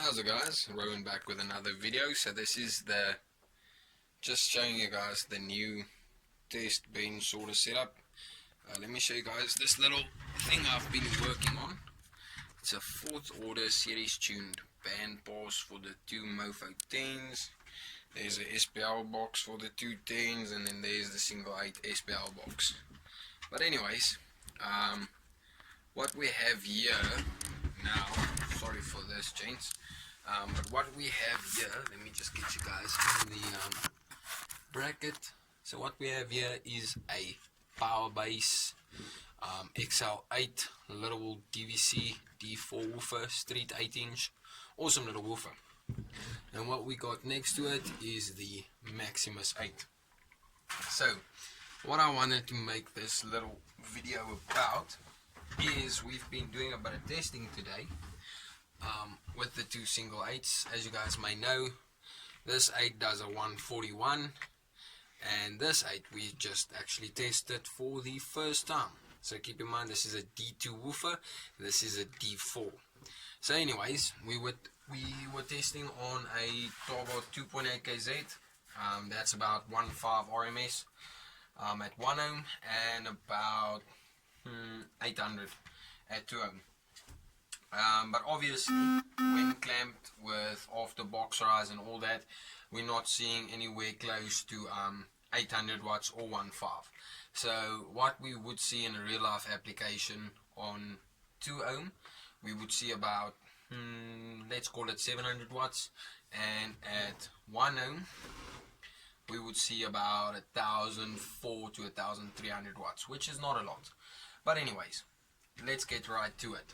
How's it guys? Rowan back with another video. So this is just showing you guys the new test bench sort of setup. Let me show you guys this little thing I've been working on. It's a 4th order series tuned band pass for the two Mofo 10s. There's a SPL box for the two 10s, and then there's the single 8 SPL box. But anyways, what we have here now, sorry for this gents, but what we have here, let me just get you guys in the bracket. So what we have here is a Powerbase XL8 little DVC D4 woofer, street 8-inch, awesome little woofer. And what we got next to it is the Maximus 8. So what I wanted to make this little video about is we've been doing a bit of testing today with the two single 8s. As you guys may know, this 8 does a 141, and this 8 we just actually tested for the first time. So keep in mind, this is a D2 woofer, this is a D4. So anyways, we were testing on a Togo 2.8 KZ. That's about 1.5 RMS at 1 ohm, and about 800 at 2 ohm. But obviously, when clamped with off the box rise and all that, we're not seeing anywhere close to 800 watts or 1.5. So what we would see in a real life application on 2 ohm, we would see about let's call it 700 watts, and at 1 ohm we would see about 1,400 to 1,300 watts, which is not a lot. But anyways, let's get right to it.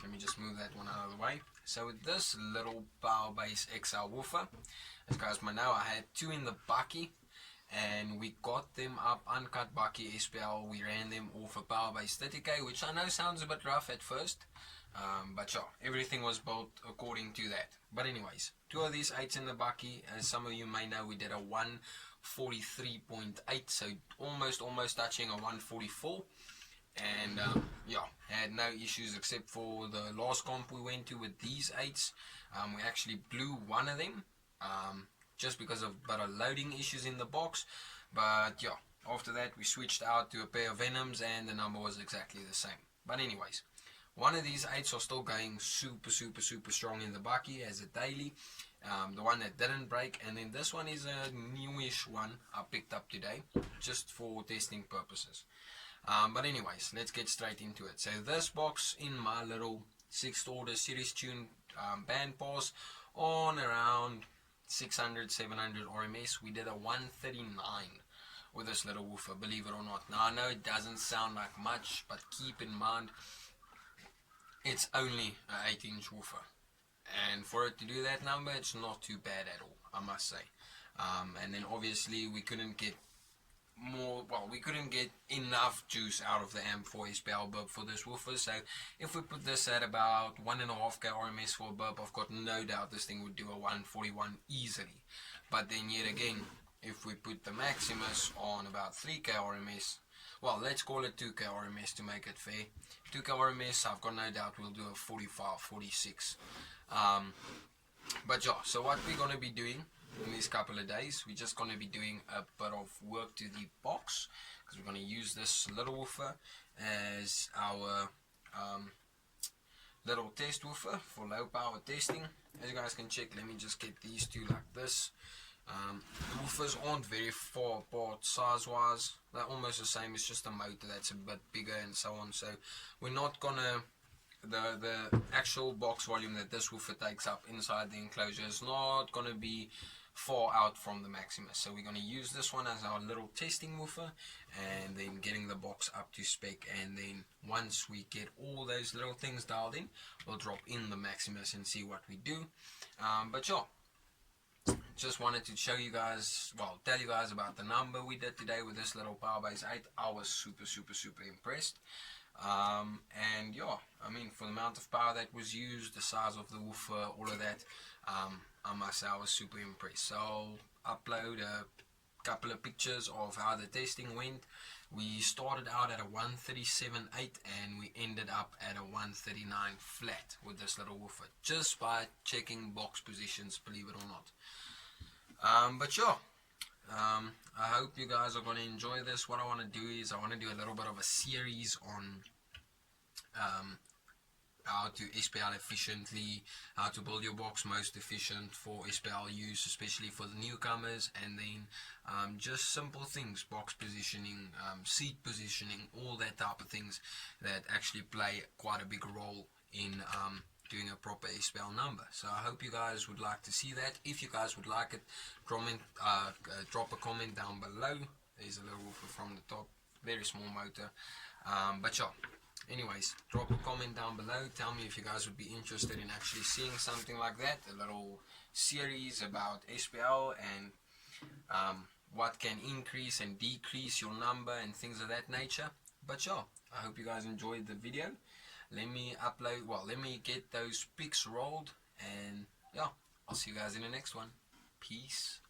Let me just move that one out of the way. So with this little Powerbase XL woofer, as you guys may know, I had two in the bucky, and we got them up uncut bucky SPL. We ran them off a Powerbase 30K, which I know sounds a bit rough at first, but yeah, everything was built according to that. But anyways, two of these 8s in the bucky. As some of you may know, we did a 143.8, so almost touching a 144. And yeah, had no issues except for the last comp we went to with these 8s. We actually blew one of them just because of loading issues in the box. But yeah, after that we switched out to a pair of Venoms, and the number was exactly the same. But anyways, one of these 8s are still going super strong in the bucky as a daily. The one that didn't break, and then this one is a newish one I picked up today just for testing purposes. But anyways, let's get straight into it. So this box in my little 6th order series tuned band pass on around 600-700 RMS, we did a 139 with this little woofer, believe it or not. Now I know it doesn't sound like much, but keep in mind it's only an 8-inch woofer, and for it to do that number, it's not too bad at all, I must say. And then obviously we couldn't get enough juice out of the amp for SPL burp for this woofer. So if we put this at about 1.5k RMS for a burp, I've got no doubt this thing would do a 141 easily. But then yet again, if we put the Maximus on about 3k RMS, well, let's call it 2k RMS to make it fair. 2k RMS, I've got no doubt we'll do a 45, 46. But yeah, so what we're going to be doing in these couple of days, we're just going to be doing a bit of work to the box, because we're going to use this little woofer as our little test woofer for low power testing. As you guys can check, let me just get these two like this. The woofers aren't very far apart size wise, they're almost the same. It's just a motor that's a bit bigger and so on. So we're not gonna, the actual box volume that this woofer takes up inside the enclosure is not gonna be far out from the Maximus. So we're going to use this one as our little testing woofer, and then getting the box up to spec, and then once we get all those little things dialed in, we'll drop in the Maximus and see what we do. But yeah, just wanted to show you guys, well, tell you guys about the number we did today with this little Powerbase 8. I was super impressed. And yeah, I mean, for the amount of power that was used, the size of the woofer, all of that, I must say I was super impressed. So I'll upload a couple of pictures of how the testing went. We started out at a 137.8 and we ended up at a 139 flat with this little woofer, just by checking box positions, believe it or not. But sure, I hope you guys are going to enjoy this. What I want to do is I want to do a little bit of a series on how to SPL efficiently, how to build your box most efficient for SPL use, especially for the newcomers, and then just simple things, box positioning, seat positioning, all that type of things that actually play quite a big role in doing a proper SPL number. So I hope you guys would like to see that. If you guys would like it, comment, drop a comment down below. There's a little woofer from the top, very small motor, but sure. Anyways, drop a comment down below. Tell me if you guys would be interested in actually seeing something like that, a little series about SPL and what can increase and decrease your number and things of that nature. But sure, I hope you guys enjoyed the video. Let me get those pics rolled, and yeah, I'll see you guys in the next one. Peace.